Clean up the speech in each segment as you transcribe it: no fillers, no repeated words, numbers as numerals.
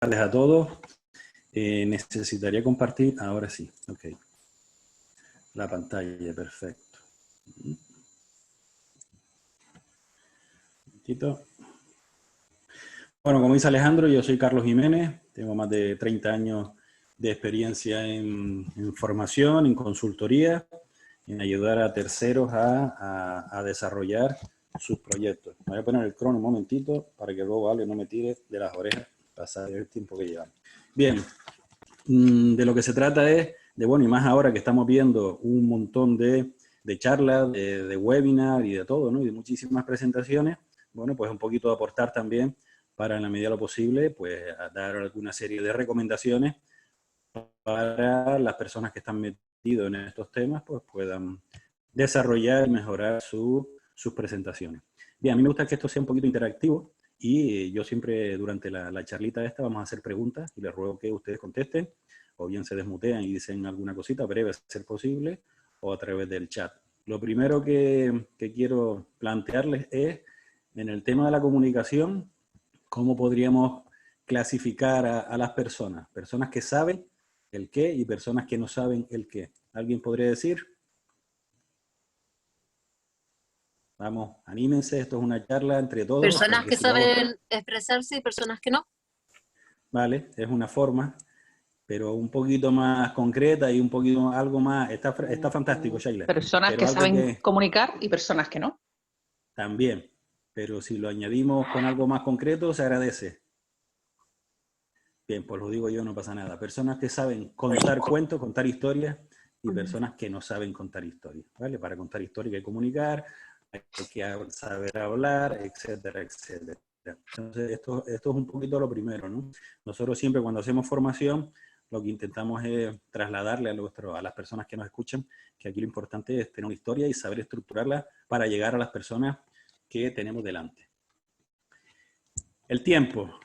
tardes a todos. Necesitaría compartir, ahora sí, ok. La pantalla, perfecto. Un momentito. Bueno, como dice Alejandro, yo soy Carlos Jiménez, tengo más de 30 años de experiencia en formación, en consultoría, en ayudar a terceros a desarrollar sus proyectos. Me voy a poner el crono un momentito para que luego Ale no me tire de las orejas para saber el tiempo que llevamos. Bien, de lo que se trata es de, bueno, y más ahora que estamos viendo un montón de charlas, de webinar y de todo, ¿no? Y de muchísimas presentaciones, bueno, pues un poquito de aportar también para, en la medida de lo posible, pues a dar alguna serie de recomendaciones para las personas que están metidos en estos temas, pues puedan desarrollar y mejorar sus presentaciones. Bien, a mí me gusta que esto sea un poquito interactivo y yo siempre durante la charlita esta vamos a hacer preguntas y les ruego que ustedes contesten, o bien se desmutean y dicen alguna cosita breve a ser posible, o a través del chat. Lo primero que quiero plantearles es, en el tema de la comunicación, cómo podríamos clasificar a las personas. Personas que saben el qué y personas que no saben el qué. ¿Alguien podría decir? Vamos, anímense, esto es una charla entre todos. Personas que saben expresarse y personas que no. Vale, es una forma, pero un poquito más concreta y un poquito algo más. Está fantástico, Sheila. Personas que saben comunicar y personas que no. También, pero si lo añadimos con algo más concreto, se agradece. Bien, pues lo digo yo, no pasa nada. Personas que saben contar cuentos, contar historias, y personas que no saben contar historias, ¿vale? Para contar historias hay que comunicar, hay que saber hablar, etcétera, etcétera. Entonces, esto es un poquito lo primero, ¿no? Nosotros siempre cuando hacemos formación, lo que intentamos es trasladarle a las personas que nos escuchan, que aquí lo importante es tener una historia y saber estructurarla para llegar a las personas que tenemos delante. El tiempo.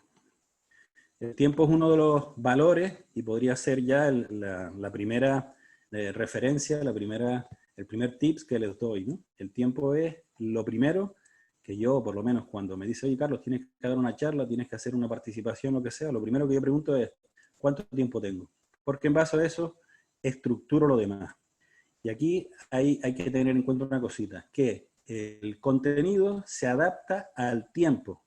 El tiempo es uno de los valores y podría ser ya la primera referencia, el primer tips que les doy, ¿no? El tiempo es lo primero que yo, por lo menos cuando me dice, oye Carlos, tienes que dar una charla, tienes que hacer una participación, lo que sea, lo primero que yo pregunto es, ¿cuánto tiempo tengo? Porque en base a eso estructuro lo demás. Y aquí hay que tener en cuenta una cosita, que el contenido se adapta al tiempo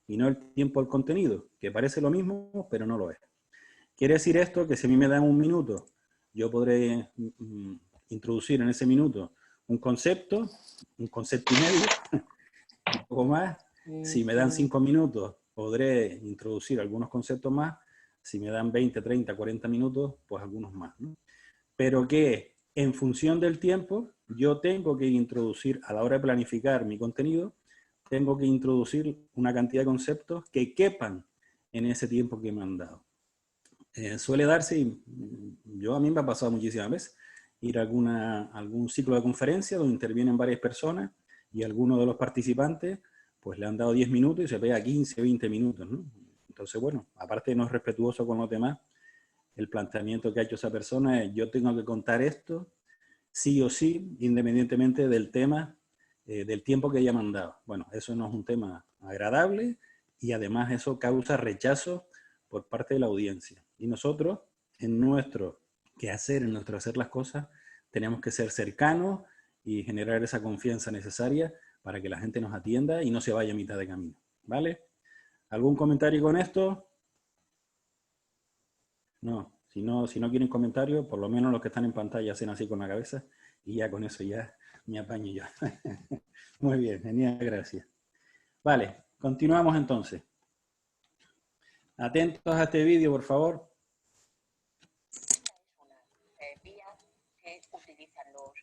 y no el tiempo al contenido, que parece lo mismo, pero no lo es. Quiere decir esto que si a mí me dan un minuto, yo podré introducir en ese minuto un concepto y medio, un poco más. Si me dan 5 minutos, podré introducir algunos conceptos más. Si me dan 20, 30, 40 minutos, pues algunos más, ¿no? Pero que en función del tiempo, yo tengo que introducir, a la hora de planificar mi contenido, tengo que introducir una cantidad de conceptos que quepan en ese tiempo que me han dado. Suele darse, y a mí me ha pasado muchísimas veces, ir a algún ciclo de conferencia donde intervienen varias personas y alguno de los participantes pues le han dado 10 minutos y se pega 15, 20 minutos, ¿no? Entonces, bueno, aparte de no es respetuoso con los demás, el planteamiento que ha hecho esa persona es, yo tengo que contar esto sí o sí, independientemente del tema, del tiempo que haya mandado. Bueno, eso no es un tema agradable y además eso causa rechazo por parte de la audiencia. Y nosotros, en nuestro quehacer, en nuestro hacer las cosas, tenemos que ser cercanos y generar esa confianza necesaria para que la gente nos atienda y no se vaya a mitad de camino. ¿Vale? ¿Algún comentario con esto? No. Si no quieren comentarios, por lo menos los que están en pantalla hacen así con la cabeza y ya con eso ya me apaño yo. Muy bien, genial, gracias. Vale, continuamos entonces. Atentos a este vídeo, por favor. Una vía que utilizan los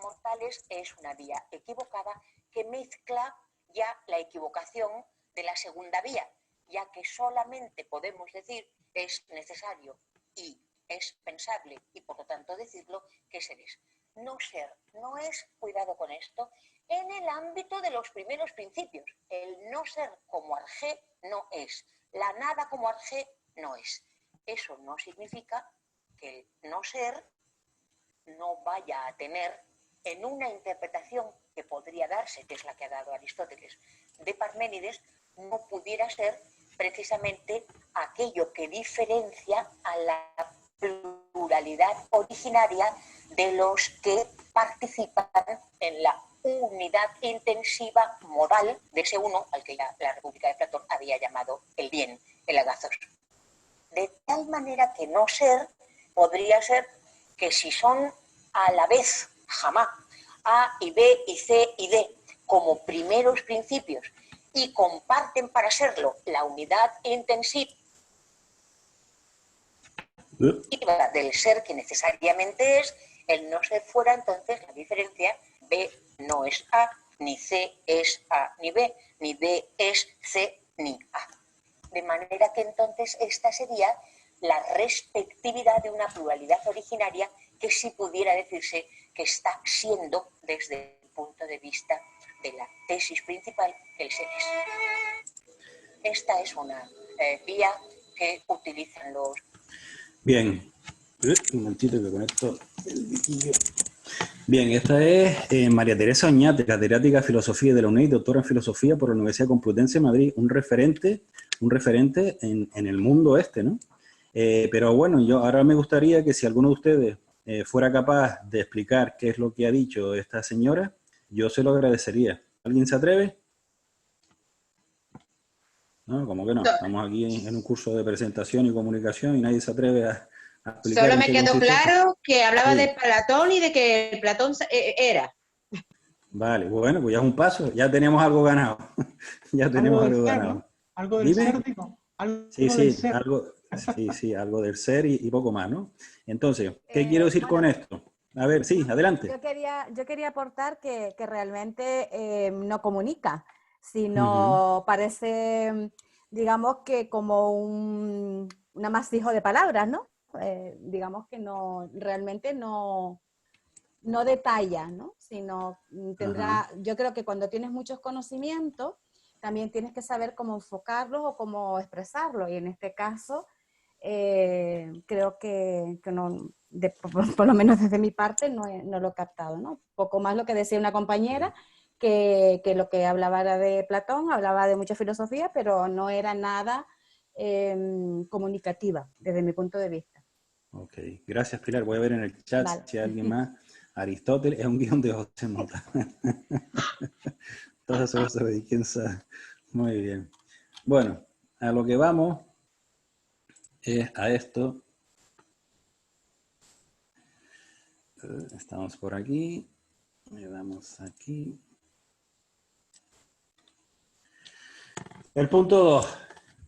mortales es una vía equivocada que mezcla ya la equivocación de la segunda vía, ya que solamente podemos decir es necesario y es pensable y por lo tanto decirlo que ser es. No ser, no es, cuidado con esto, en el ámbito de los primeros principios. El no ser como arjé no es. La nada como arjé no es. Eso no significa que el no ser no vaya a tener en una interpretación que podría darse, que es la que ha dado Aristóteles, de Parménides, no pudiera ser precisamente aquello que diferencia a la pluralidad originaria de los que participan en la unidad intensiva modal de ese uno al que la República de Platón había llamado el bien, el agazos. De tal manera que no ser podría ser que si son a la vez, jamás, A y B y C y D como primeros principios y comparten para serlo la unidad intensiva del ser que necesariamente es, el no ser fuera entonces la diferencia, B no es A, ni C es A ni B, ni B es C ni A. De manera que entonces esta sería la respectividad de una pluralidad originaria que sí pudiera decirse que está siendo desde el punto de vista de la tesis principal el ser es. Esta es una vía que utilizan los... Bien, un momentito que conecto el vídeo. Bien, esta es María Teresa Oñate, catedrática de Filosofía de la UNED, doctora en Filosofía por la Universidad Complutense de Madrid, un referente en el mundo este, ¿no? Pero bueno, yo ahora me gustaría que si alguno de ustedes fuera capaz de explicar qué es lo que ha dicho esta señora, yo se lo agradecería. ¿Alguien se atreve? No, como que no. Estamos aquí en un curso de presentación y comunicación y nadie se atreve a explicar. Solo me quedó claro que hablaba sí. de Platón y de que Platón era. Vale, bueno, pues ya es un paso, ya tenemos algo ganado. Ya tenemos algo ganado. ¿No? Algo del ser, digo. Sí, algo del ser y poco más, ¿no? Entonces, ¿qué quiero decir con esto? A ver, sí, adelante. Yo quería aportar que realmente no comunica, sino parece, digamos que como un amasijo de palabras, ¿no? Digamos que no, realmente no detalla, ¿no? Sino tendrá, yo creo que cuando tienes muchos conocimientos, también tienes que saber cómo enfocarlos o cómo expresarlos, y en este caso creo que no, por lo menos desde mi parte no lo he captado, ¿no? Poco más lo que decía una compañera, que lo que hablaba era de Platón, hablaba de mucha filosofía, pero no era nada comunicativa desde mi punto de vista. Ok, gracias Pilar. Voy a ver en el chat si hay alguien más. Aristóteles es un guión de José Mota. Todo eso lo sabe, quién sabe. Muy bien. Bueno, a lo que vamos es a esto. Estamos por aquí. Le damos aquí. El punto 2.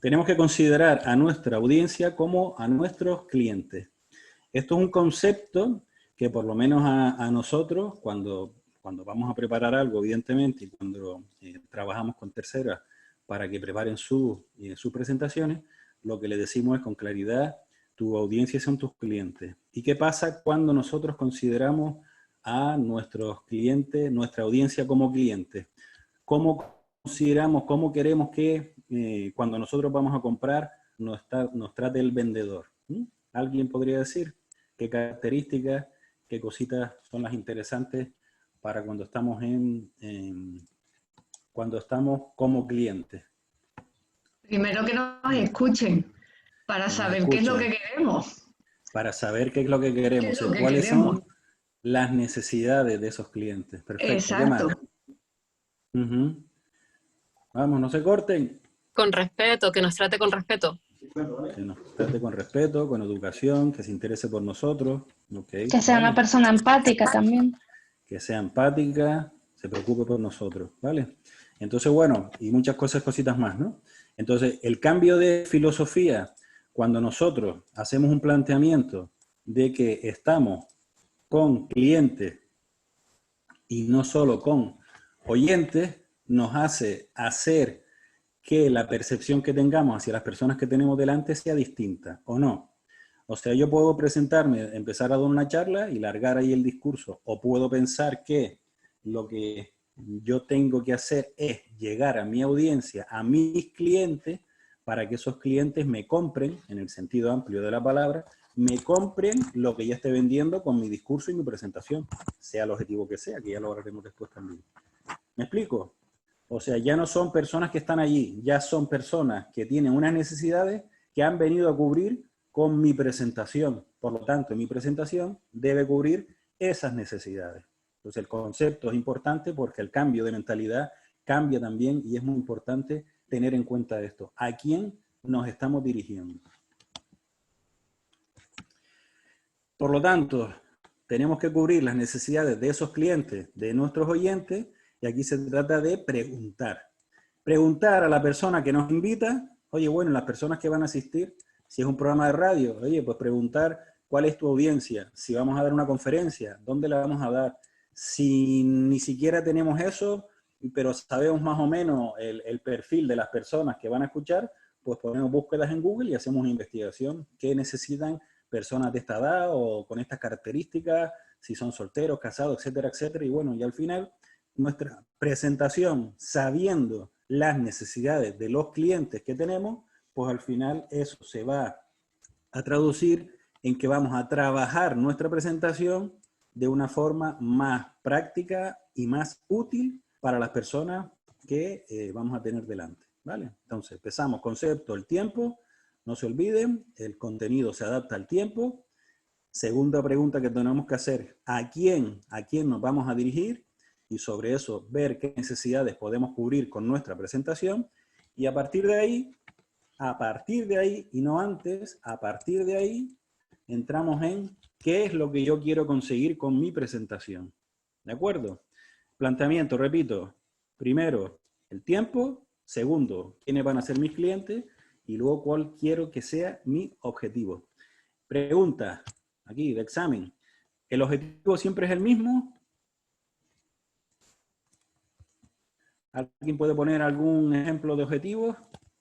Tenemos que considerar a nuestra audiencia como a nuestros clientes. Esto es un concepto que por lo menos a nosotros, cuando vamos a preparar algo, evidentemente, y cuando trabajamos con terceras para que preparen sus presentaciones, lo que le decimos es con claridad, tu audiencia son tus clientes. ¿Y qué pasa cuando nosotros consideramos a nuestros clientes, nuestra audiencia como clientes? ¿Cómo consideramos, cómo queremos que cuando nosotros vamos a comprar nos trate el vendedor? ¿Alguien podría decir qué características, qué cositas son las interesantes para cuando estamos cuando estamos como clientes? Primero que nos escuchen, para saber qué es lo que queremos. Para saber qué es lo que queremos, cuáles son las necesidades de esos clientes. Perfecto. Exacto. ¿Qué más? Vamos, no se corten. Con respeto, que nos trate con respeto. Que nos trate con respeto, con educación, que se interese por nosotros. Okay, que sea una persona empática también. Que sea empática, se preocupe por nosotros, ¿vale? Entonces, bueno, y muchas cositas más, ¿no? Entonces, el cambio de filosofía, cuando nosotros hacemos un planteamiento de que estamos con clientes y no solo con oyentes, nos hace hacer que la percepción que tengamos hacia las personas que tenemos delante sea distinta, ¿o no? O sea, yo puedo presentarme, empezar a dar una charla y largar ahí el discurso, o puedo pensar que lo que yo tengo que hacer es llegar a mi audiencia, a mis clientes, para que esos clientes me compren, en el sentido amplio de la palabra, me compren lo que ya esté vendiendo con mi discurso y mi presentación, sea el objetivo que sea, que ya lo hablaremos después también. ¿Me explico? O sea, ya no son personas que están allí, ya son personas que tienen unas necesidades que han venido a cubrir con mi presentación. Por lo tanto, mi presentación debe cubrir esas necesidades. Entonces, el concepto es importante porque el cambio de mentalidad cambia también y es muy importante tener en cuenta esto. ¿A quién nos estamos dirigiendo? Por lo tanto, tenemos que cubrir las necesidades de esos clientes, de nuestros oyentes, y aquí se trata de preguntar. Preguntar a la persona que nos invita, oye, bueno, las personas que van a asistir, si es un programa de radio, oye, pues preguntar cuál es tu audiencia, si vamos a dar una conferencia, dónde la vamos a dar. Si ni siquiera tenemos eso, pero sabemos más o menos el perfil de las personas que van a escuchar, pues ponemos búsquedas en Google y hacemos una investigación. ¿Qué necesitan personas de esta edad o con estas características? Si son solteros, casados, etcétera, etcétera. Y bueno, y al final, nuestra presentación, sabiendo las necesidades de los clientes que tenemos, pues al final eso se va a traducir en que vamos a trabajar nuestra presentación de una forma más práctica y más útil para las personas que vamos a tener delante, ¿vale? Entonces, empezamos, concepto, el tiempo, no se olviden, el contenido se adapta al tiempo. Segunda pregunta que tenemos que hacer, ¿a quién nos vamos a dirigir? Y sobre eso, ver qué necesidades podemos cubrir con nuestra presentación. Y a partir de ahí, y no antes, a partir de ahí, entramos en qué es lo que yo quiero conseguir con mi presentación. ¿De acuerdo? Planteamiento, repito, primero, el tiempo, segundo, quiénes van a ser mis clientes, y luego cuál quiero que sea mi objetivo. Pregunta, aquí, de examen, ¿el objetivo siempre es el mismo? ¿Alguien puede poner algún ejemplo de objetivo?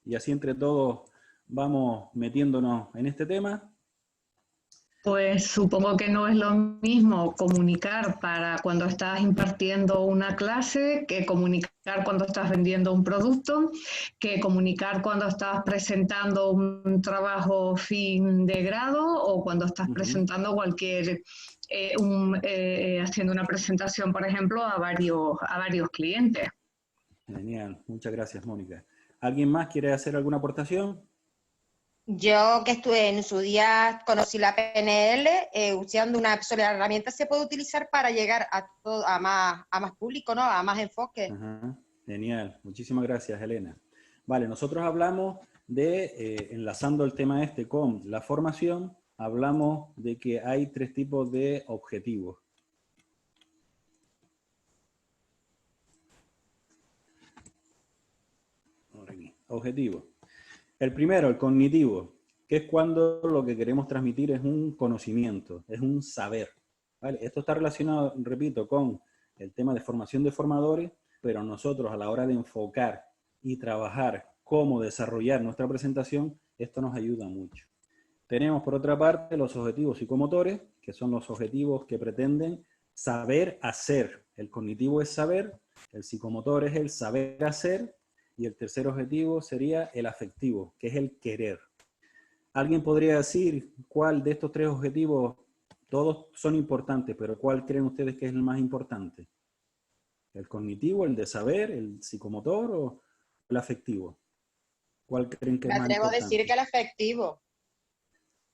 Y así entre todos vamos metiéndonos en este tema. Pues supongo que no es lo mismo comunicar para cuando estás impartiendo una clase, que comunicar cuando estás vendiendo un producto, que comunicar cuando estás presentando un trabajo fin de grado o cuando estás presentando cualquier, haciendo una presentación, por ejemplo, a varios clientes. Genial, muchas gracias, Mónica. ¿Alguien más quiere hacer alguna aportación? Yo que estuve en su día, conocí la PNL, usando una sola herramienta se puede utilizar para llegar a más público, ¿no? A más enfoque. Ajá, genial, muchísimas gracias, Elena. Vale, nosotros hablamos de, enlazando el tema este con la formación, hablamos de que hay 3 tipos de objetivos. Objetivo. El primero, el cognitivo, que es cuando lo que queremos transmitir es un conocimiento, es un saber. ¿Vale? Esto está relacionado, repito, con el tema de formación de formadores, pero nosotros a la hora de enfocar y trabajar cómo desarrollar nuestra presentación, esto nos ayuda mucho. Tenemos por otra parte los objetivos psicomotores, que son los objetivos que pretenden saber hacer. El cognitivo es saber, el psicomotor es el saber hacer, y el tercer objetivo sería el afectivo, que es el querer. ¿Alguien podría decir cuál de estos 3 objetivos, todos son importantes, pero cuál creen ustedes que es el más importante? ¿El cognitivo, el de saber, el psicomotor o el afectivo? ¿Cuál creen que es más importante? Me atrevo a decir que el afectivo.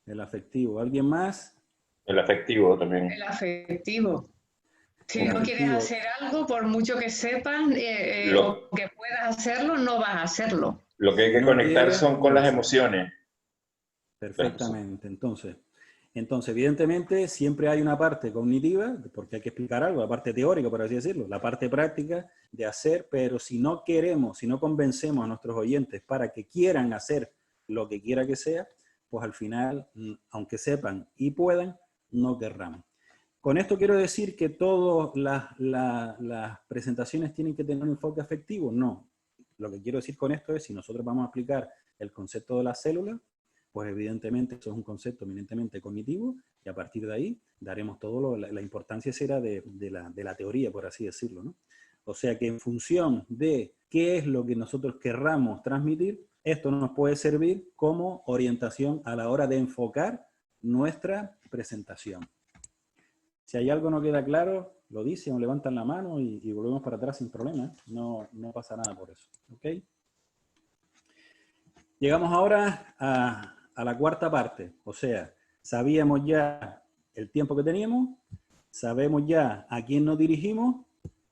El afectivo. ¿Alguien más? El afectivo también. El afectivo. Si no quieres hacer algo, por mucho que sepas o que puedas hacerlo, no vas a hacerlo. Lo que hay que conectar son con las emociones. Perfectamente. Entonces, evidentemente, siempre hay una parte cognitiva, porque hay que explicar algo, la parte teórica, por así decirlo, la parte práctica de hacer, pero si no queremos, si no convencemos a nuestros oyentes para que quieran hacer lo que quiera que sea, pues al final, aunque sepan y puedan, no querrán. Con esto quiero decir que todas las presentaciones tienen que tener un enfoque afectivo. No. Lo que quiero decir con esto es, si nosotros vamos a aplicar el concepto de la célula, pues evidentemente eso es un concepto eminentemente cognitivo, y a partir de ahí daremos todo la importancia será de la teoría, por así decirlo, ¿no? O sea que en función de qué es lo que nosotros querramos transmitir, esto nos puede servir como orientación a la hora de enfocar nuestra presentación. Si hay algo no queda claro, lo dicen o levantan la mano y volvemos para atrás sin problema. No pasa nada por eso. ¿Ok? Llegamos ahora a la cuarta parte. O sea, sabíamos ya el tiempo que teníamos, sabemos ya a quién nos dirigimos,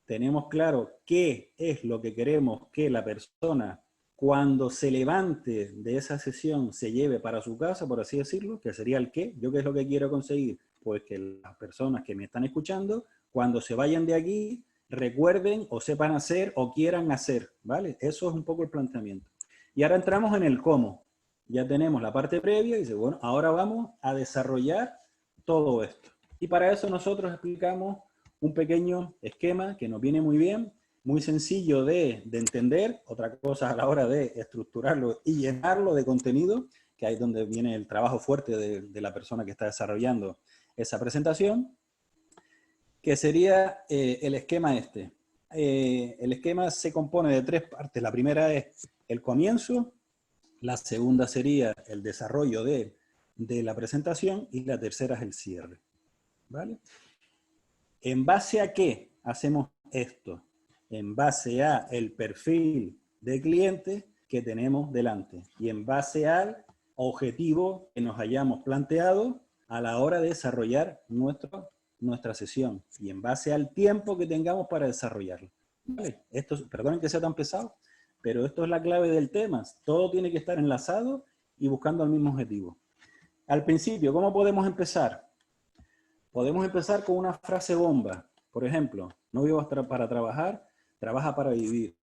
tenemos claro qué es lo que queremos que la persona, cuando se levante de esa sesión, se lleve para su casa, por así decirlo, que sería el qué. ¿Yo qué es lo que quiero conseguir? Pues que las personas que me están escuchando, cuando se vayan de aquí, recuerden o sepan hacer o quieran hacer, ¿vale? Eso es un poco el planteamiento. Y ahora entramos en el cómo. Ya tenemos la parte previa y dice, bueno, ahora vamos a desarrollar todo esto. Y para eso nosotros explicamos un pequeño esquema que nos viene muy bien, muy sencillo de entender, otra cosa a la hora de estructurarlo y llenarlo de contenido, que ahí es donde viene el trabajo fuerte de la persona que está desarrollando esa presentación, que sería el esquema este. El esquema se compone de 3 partes. La primera es el comienzo, la segunda sería el desarrollo de la presentación y la tercera es el cierre. ¿Vale? ¿En base a qué hacemos esto? En base a el perfil de cliente que tenemos delante y en base al objetivo que nos hayamos planteado a la hora de desarrollar nuestra sesión y en base al tiempo que tengamos para desarrollarlo. ¿Vale? Esto, perdonen que sea tan pesado, pero esto es la clave del tema. Todo tiene que estar enlazado y buscando el mismo objetivo. Al principio, ¿cómo podemos empezar? Podemos empezar con una frase bomba. Por ejemplo, no vivo para trabajar, trabaja para vivir.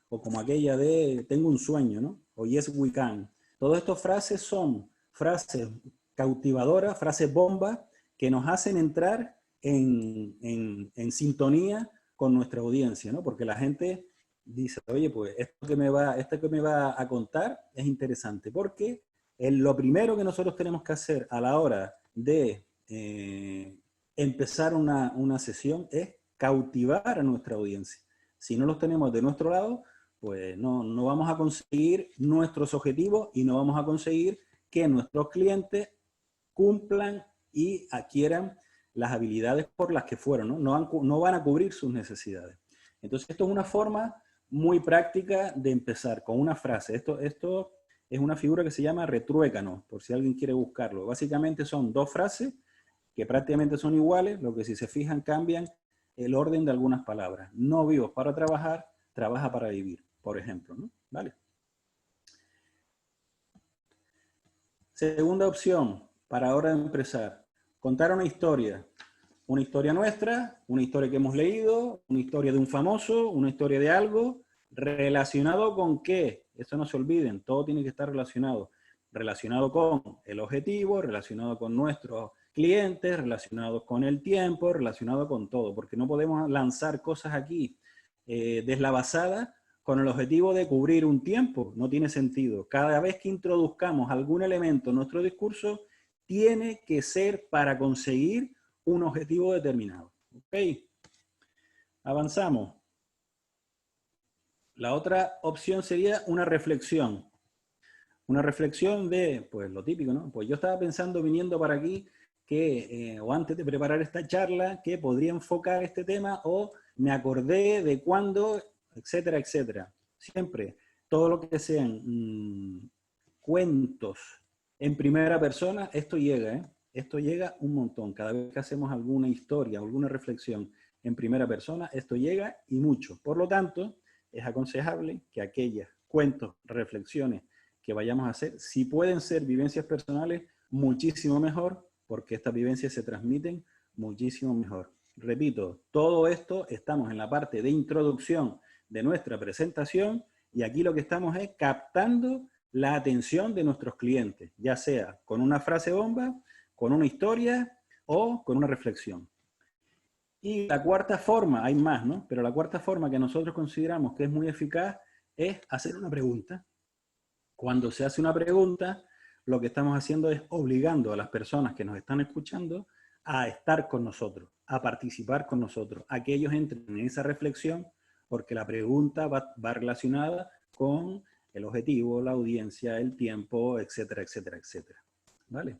O como aquella de tengo un sueño, ¿no? O yes we can. Todas estas frases son frases cautivadoras, frases bomba, que nos hacen entrar en sintonía con nuestra audiencia, ¿no? Porque la gente dice, oye, pues esto que me va a contar es interesante. Porque lo primero que nosotros tenemos que hacer a la hora de empezar una sesión es cautivar a nuestra audiencia. Si no los tenemos de nuestro lado, pues no vamos a conseguir nuestros objetivos y no vamos a conseguir que nuestros clientes cumplan y adquieran las habilidades por las que fueron, ¿no? No van a cubrir sus necesidades. Entonces esto es una forma muy práctica de empezar con una frase. Esto es una figura que se llama retruécano, por si alguien quiere buscarlo. Básicamente son 2 frases que prácticamente son iguales, lo que si se fijan cambian el orden de algunas palabras. No vivo para trabajar, trabaja para vivir, por ejemplo, ¿no? ¿Vale? Segunda opción, para ahora empezar, contar una historia nuestra, una historia que hemos leído, una historia de un famoso, una historia de algo, relacionado con qué, eso no se olviden, todo tiene que estar relacionado con el objetivo, relacionado con nuestros clientes, relacionado con el tiempo, relacionado con todo, porque no podemos lanzar cosas aquí deslavazadas con el objetivo de cubrir un tiempo, no tiene sentido. Cada vez que introduzcamos algún elemento en nuestro discurso, tiene que ser para conseguir un objetivo determinado. ¿Ok? Avanzamos. La otra opción sería una reflexión. Una reflexión de, pues lo típico, ¿no? Pues yo estaba pensando viniendo para aquí que, o antes de preparar esta charla, que podría enfocar este tema o me acordé de cuándo, etcétera, etcétera. Siempre, todo lo que sean cuentos en primera persona, esto llega, ¿eh? Esto llega un montón. Cada vez que hacemos alguna historia, alguna reflexión en primera persona, esto llega y mucho. Por lo tanto, es aconsejable que aquellos cuentos, reflexiones que vayamos a hacer, si pueden ser vivencias personales, muchísimo mejor, porque estas vivencias se transmiten muchísimo mejor. Repito, todo esto estamos en la parte de introducción de nuestra presentación y aquí lo que estamos es captando la atención de nuestros clientes, ya sea con una frase bomba, con una historia o con una reflexión. Y la cuarta forma, hay más, ¿no? Pero la cuarta forma que nosotros consideramos que es muy eficaz es hacer una pregunta. Cuando se hace una pregunta, lo que estamos haciendo es obligando a las personas que nos están escuchando a estar con nosotros, a participar con nosotros, a que ellos entren en esa reflexión, porque la pregunta va relacionada con el objetivo, la audiencia, el tiempo, etcétera, etcétera, etcétera. ¿Vale?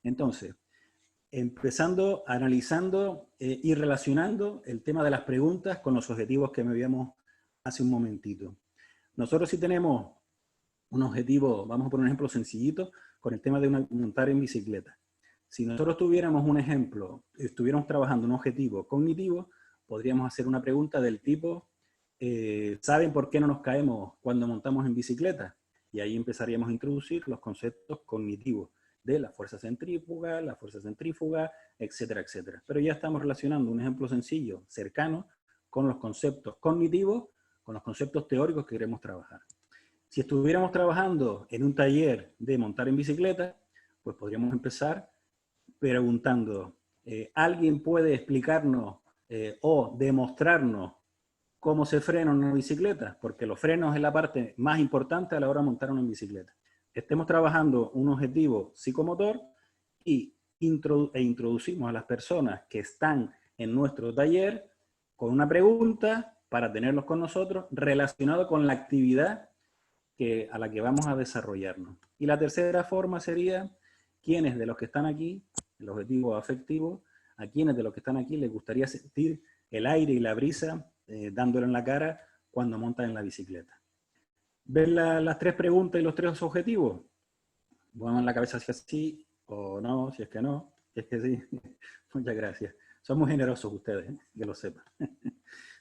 Entonces, empezando, analizando y relacionando el tema de las preguntas con los objetivos que me veíamos hace un momentito. Nosotros sí tenemos un objetivo, vamos a poner un ejemplo sencillito, con el tema de montar en bicicleta. Si nosotros tuviéramos un ejemplo, estuviéramos trabajando un objetivo cognitivo, podríamos hacer una pregunta del tipo, ¿saben por qué no nos caemos cuando montamos en bicicleta? Y ahí empezaríamos a introducir los conceptos cognitivos de la fuerza centrífuga, etcétera, etcétera. Pero ya estamos relacionando un ejemplo sencillo, cercano, con los conceptos cognitivos, con los conceptos teóricos que queremos trabajar. Si estuviéramos trabajando en un taller de montar en bicicleta, pues podríamos empezar preguntando, ¿alguien puede explicarnos o demostrarnos cómo se frena una bicicleta? Porque los frenos es la parte más importante a la hora de montar una bicicleta. Estemos trabajando un objetivo psicomotor e introducimos a las personas que están en nuestro taller con una pregunta para tenerlos con nosotros relacionado con la actividad a la que vamos a desarrollarnos. Y la tercera forma sería, ¿quiénes de los que están aquí, el objetivo afectivo, a quiénes de los que están aquí les gustaría sentir el aire y la brisa dándole en la cara cuando montan en la bicicleta? ¿Ven las tres preguntas y los tres objetivos? Muevan la cabeza hacia sí o no, si es que no, si es que sí. Muchas gracias. Son muy generosos ustedes, que lo sepan.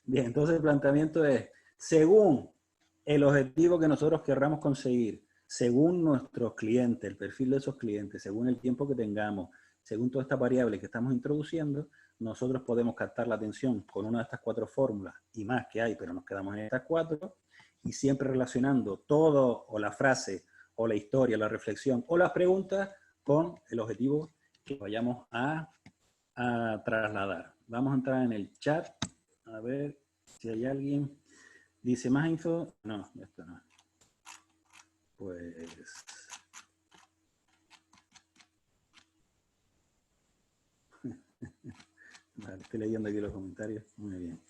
Bien, entonces el planteamiento es, según el objetivo que nosotros querramos conseguir, según nuestros clientes, el perfil de esos clientes, según el tiempo que tengamos, según toda esta variable que estamos introduciendo, nosotros podemos captar la atención con una de estas cuatro fórmulas y más que hay, pero nos quedamos en estas cuatro, y siempre relacionando todo, o la frase, o la historia, la reflexión, o las preguntas, con el objetivo que vayamos a trasladar. Vamos a entrar en el chat, a ver si hay alguien. Dice, ¿más info? No, esto no. Pues... Vale, estoy leyendo aquí los comentarios. Muy bien.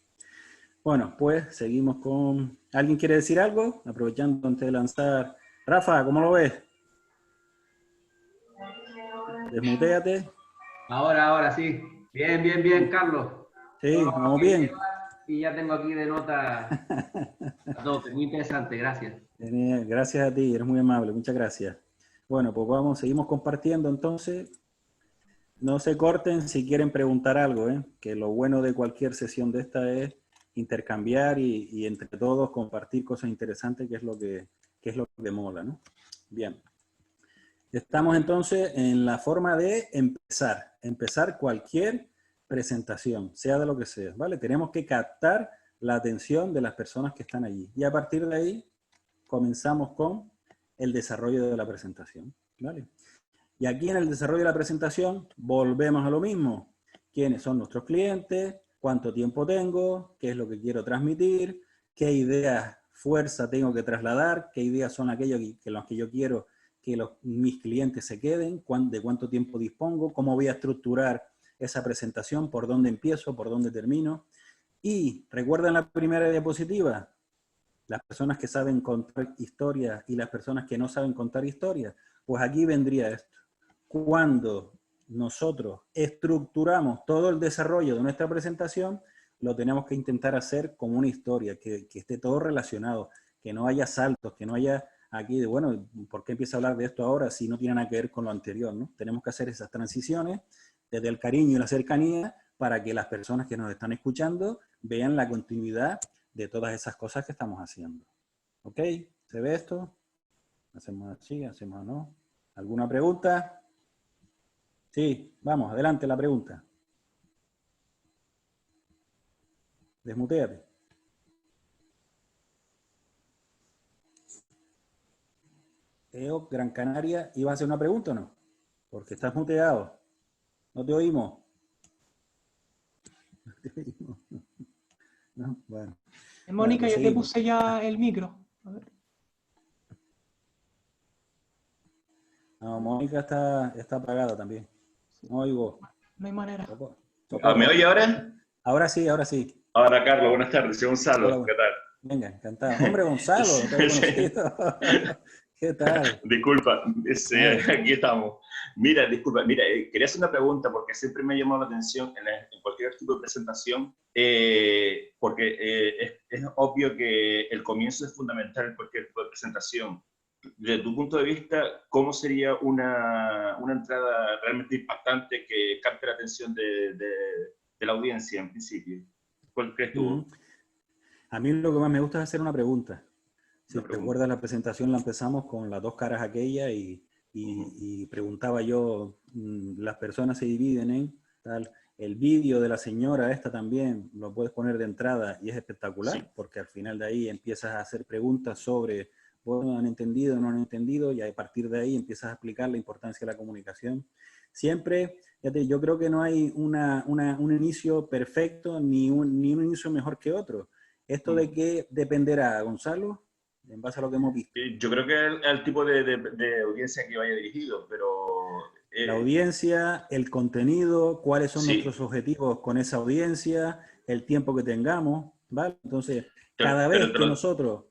Bueno, pues seguimos con... ¿Alguien quiere decir algo? Aprovechando antes de lanzar. Rafa, ¿cómo lo ves? Desmutéate. Ahora sí. Bien, Carlos. Sí, vamos bien. Y ya tengo aquí de nota a tope. Muy interesante, gracias. Genial, gracias a ti, eres muy amable, muchas gracias. Bueno, pues seguimos compartiendo entonces. No se corten si quieren preguntar algo, que lo bueno de cualquier sesión de esta es intercambiar y entre todos compartir cosas interesantes, que es lo que mola, ¿no? Bien. Estamos entonces en la forma de empezar cualquier presentación, sea de lo que sea, ¿vale? Tenemos que captar la atención de las personas que están allí. Y a partir de ahí comenzamos con el desarrollo de la presentación, ¿vale? Y aquí en el desarrollo de la presentación volvemos a lo mismo. ¿Quiénes son nuestros clientes? ¿Cuánto tiempo tengo? ¿Qué es lo que quiero transmitir? ¿Qué ideas, fuerza tengo que trasladar? ¿Qué ideas son aquellas que los que yo quiero que mis clientes se queden? ¿De cuánto tiempo dispongo? ¿Cómo voy a estructurar esa presentación? ¿Por dónde empiezo? ¿Por dónde termino? Y recuerdan la primera diapositiva, las personas que saben contar historias y las personas que no saben contar historias. Pues aquí vendría esto. Cuando nosotros estructuramos todo el desarrollo de nuestra presentación, lo tenemos que intentar hacer como una historia, que esté todo relacionado, que no haya saltos, que no haya aquí de, bueno, ¿por qué empiezo a hablar de esto ahora si no tiene nada que ver con lo anterior, ¿no? Tenemos que hacer esas transiciones desde el cariño y la cercanía para que las personas que nos están escuchando vean la continuidad de todas esas cosas que estamos haciendo. ¿Ok? ¿Se ve esto? Hacemos así, hacemos no. ¿Alguna pregunta? Sí, vamos, adelante la pregunta. Desmutéate. Eo, Gran Canaria, ¿ibas a hacer una pregunta o no? Porque estás muteado. No te oímos. No te oímos. No, bueno. Mónica, yo te puse ya el micro. A ver. No, Mónica está apagada también. No oigo. No hay manera. ¿Me oye ahora? Ahora sí, ahora sí. Ahora, Carlos, buenas tardes. Soy Gonzalo. Hola, ¿qué tal? Venga, encantado. Hombre, Gonzalo, ¿te has conocido? ¿Qué tal? Disculpa, aquí estamos. Mira, disculpa, mira, quería hacer una pregunta porque siempre me ha llamado la atención en cualquier tipo de presentación, porque es obvio que el comienzo es fundamental en cualquier tipo de presentación. Desde tu punto de vista, ¿cómo sería una entrada realmente impactante que capte la atención de la audiencia en principio? ¿Cuál crees tú? A mí lo que más me gusta es hacer una pregunta. Si recuerdas la presentación, la empezamos con las dos caras aquella y preguntaba yo, las personas se dividen en tal. El vídeo de la señora esta también lo puedes poner de entrada y es espectacular, sí, porque al final de ahí empiezas a hacer preguntas sobre, bueno, ¿han entendido o no han entendido? Y a partir de ahí empiezas a explicar la importancia de la comunicación. Siempre, fíjate, yo creo que no hay un inicio perfecto ni un inicio mejor que otro. ¿Esto de qué dependerá, Gonzalo? En base a lo que hemos visto. Yo creo que el tipo de audiencia que vaya dirigido, pero... La audiencia, el contenido, cuáles son nuestros objetivos con esa audiencia, el tiempo que tengamos, ¿vale? Entonces, cada vez que nosotros...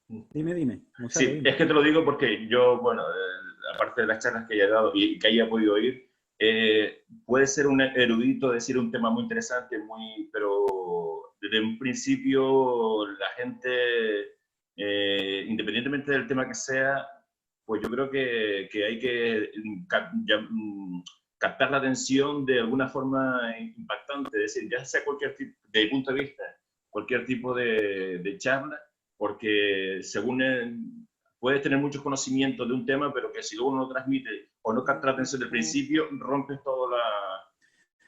Dime, Gonzalo, sí, dime. Es que te lo digo porque yo, bueno, aparte de las charlas que haya dado y que haya podido oír, puede ser un erudito, decir un tema muy interesante, pero desde un principio la gente... independientemente del tema que sea, pues yo creo que hay que captar la atención de alguna forma impactante, es decir, ya sea cualquier tipo, de punto de vista, cualquier tipo de charla, porque según puedes tener muchos conocimientos de un tema, pero que si luego no lo transmite o no capta la atención del principio, rompes todo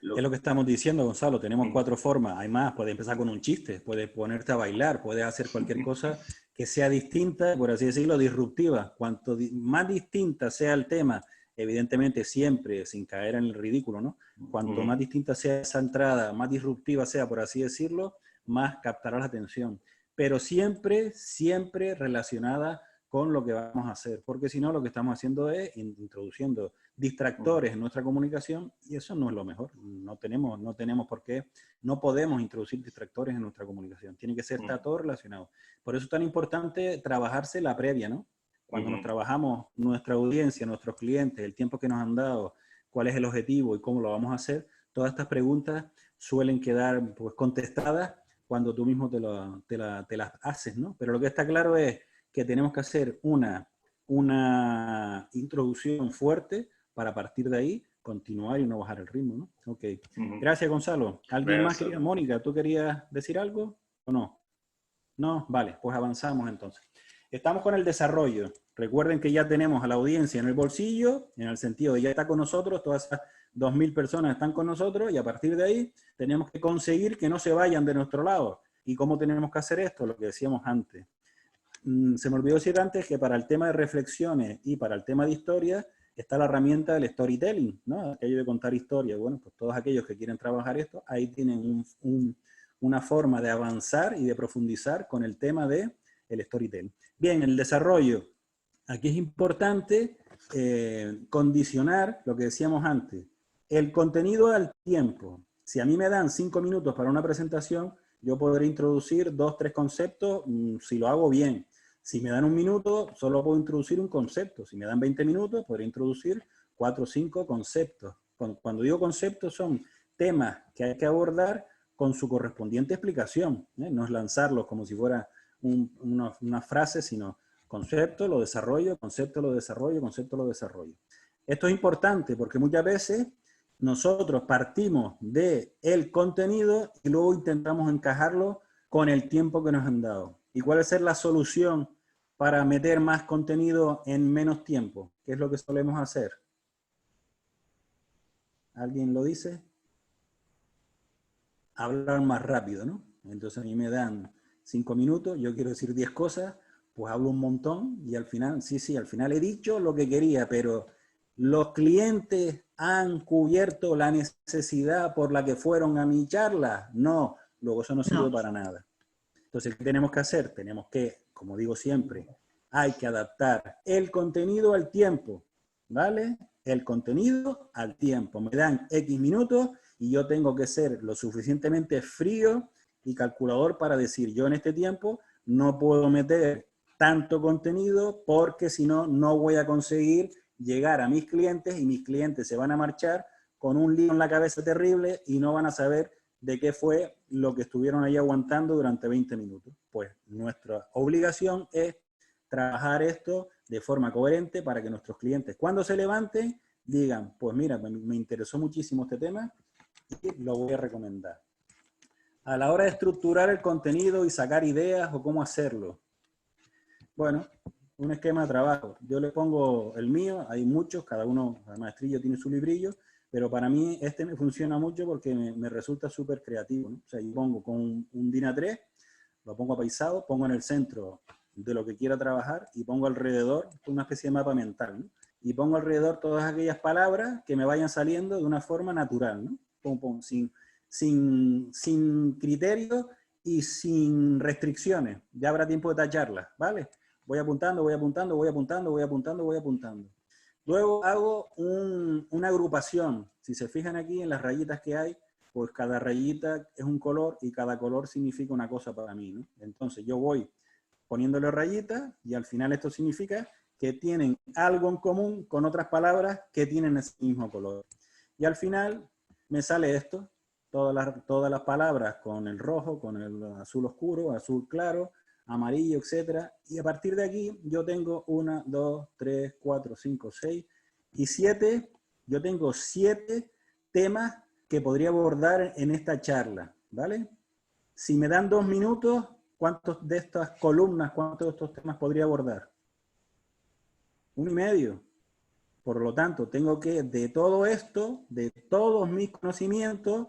Es lo que estamos diciendo, Gonzalo. Tenemos 4 formas. Hay más. Puedes empezar con un chiste, puedes ponerte a bailar, puedes hacer cualquier cosa que sea distinta, por así decirlo, disruptiva. Cuanto más distinta sea el tema, evidentemente siempre sin caer en el ridículo, ¿no? Cuanto más distinta sea esa entrada, más disruptiva sea, por así decirlo, más captará la atención. Pero siempre, siempre relacionada con lo que vamos a hacer, porque si no lo que estamos haciendo es introduciendo distractores en nuestra comunicación y eso no es lo mejor. No tenemos por qué, no podemos introducir distractores en nuestra comunicación. Tiene que ser está todo relacionado. Por eso es tan importante trabajarse la previa, ¿no? Cuando nos trabajamos nuestra audiencia, nuestros clientes, el tiempo que nos han dado, cuál es el objetivo y cómo lo vamos a hacer, todas estas preguntas suelen quedar pues contestadas cuando tú mismo te las haces, ¿no? Pero lo que está claro es que tenemos que hacer una introducción fuerte para partir de ahí continuar y no bajar el ritmo, ¿no? Ok. Gracias, Gonzalo. ¿Alguien más quería? Mónica, ¿tú querías decir algo o no? No, vale, pues avanzamos entonces. Estamos con el desarrollo. Recuerden que ya tenemos a la audiencia en el bolsillo, en el sentido de ya está con nosotros, todas esas 2.000 personas están con nosotros y a partir de ahí tenemos que conseguir que no se vayan de nuestro lado. ¿Y cómo tenemos que hacer esto? Lo que decíamos antes. Se me olvidó decir antes que para el tema de reflexiones y para el tema de historia está la herramienta del storytelling, ¿no? Aquello de contar historias. Bueno, pues todos aquellos que quieren trabajar esto, ahí tienen una forma de avanzar y de profundizar con el tema del storytelling. Bien, el desarrollo. Aquí es importante condicionar lo que decíamos antes. El contenido al tiempo. Si a mí me dan 5 minutos para una presentación, yo podré introducir 2, 3 conceptos si lo hago bien. Si me dan 1 minuto, solo puedo introducir un concepto. Si me dan 20 minutos, podré introducir 4 o 5 conceptos. Cuando digo conceptos, son temas que hay que abordar con su correspondiente explicación. No es lanzarlos como si fuera una frase, sino concepto, lo desarrollo, concepto, lo desarrollo, concepto, lo desarrollo. Esto es importante porque muchas veces nosotros partimos del contenido y luego intentamos encajarlo con el tiempo que nos han dado. ¿Y cuál es la solución para meter más contenido en menos tiempo? ¿Qué es lo que solemos hacer? ¿Alguien lo dice? Hablar más rápido, ¿no? Entonces a mí me dan 5 minutos, yo quiero decir 10 cosas, pues hablo un montón y al final, sí, al final he dicho lo que quería, pero los clientes han cubierto la necesidad por la que fueron a mi charla. No, luego eso no sirve para nada. Entonces, ¿qué tenemos que hacer? Tenemos que, como digo siempre, hay que adaptar el contenido al tiempo, ¿vale? El contenido al tiempo. Me dan X minutos y yo tengo que ser lo suficientemente frío y calculador para decir, yo en este tiempo no puedo meter tanto contenido porque si no, no voy a conseguir llegar a mis clientes y mis clientes se van a marchar con un lío en la cabeza terrible y no van a saber de qué fue lo que estuvieron ahí aguantando durante 20 minutos. Pues nuestra obligación es trabajar esto de forma coherente para que nuestros clientes, cuando se levanten, digan, pues mira, me interesó muchísimo este tema y lo voy a recomendar. A la hora de estructurar el contenido y sacar ideas o cómo hacerlo. Bueno, un esquema de trabajo. Yo le pongo el mío, hay muchos, cada uno, cada maestrillo tiene su librillo, pero para mí este me funciona mucho porque me resulta súper creativo, ¿no? O sea, yo pongo con un DIN A3, lo pongo apaisado, pongo en el centro de lo que quiera trabajar y pongo alrededor una especie de mapa mental, ¿no? Y pongo alrededor todas aquellas palabras que me vayan saliendo de una forma natural, ¿no? Sin criterio y sin restricciones. Ya habrá tiempo de tacharlas, ¿vale? Voy apuntando, voy apuntando, voy apuntando, voy apuntando, voy apuntando. Luego hago una agrupación. Si se fijan aquí en las rayitas que hay, pues cada rayita es un color y cada color significa una cosa para mí, ¿no? Entonces yo voy poniéndole rayitas y al final esto significa que tienen algo en común con otras palabras que tienen ese mismo color. Y al final me sale esto, todas las palabras con el rojo, con el azul oscuro, azul claro, amarillo, etcétera. Y a partir de aquí yo tengo 1, 2, 3, 4, 5, 6 y 7. Yo tengo 7 temas que podría abordar en esta charla, ¿vale? Si me dan 2 minutos, ¿cuántos de estas columnas, cuántos de estos temas podría abordar? 1 y medio. Por lo tanto, tengo que, de todo esto, de todos mis conocimientos,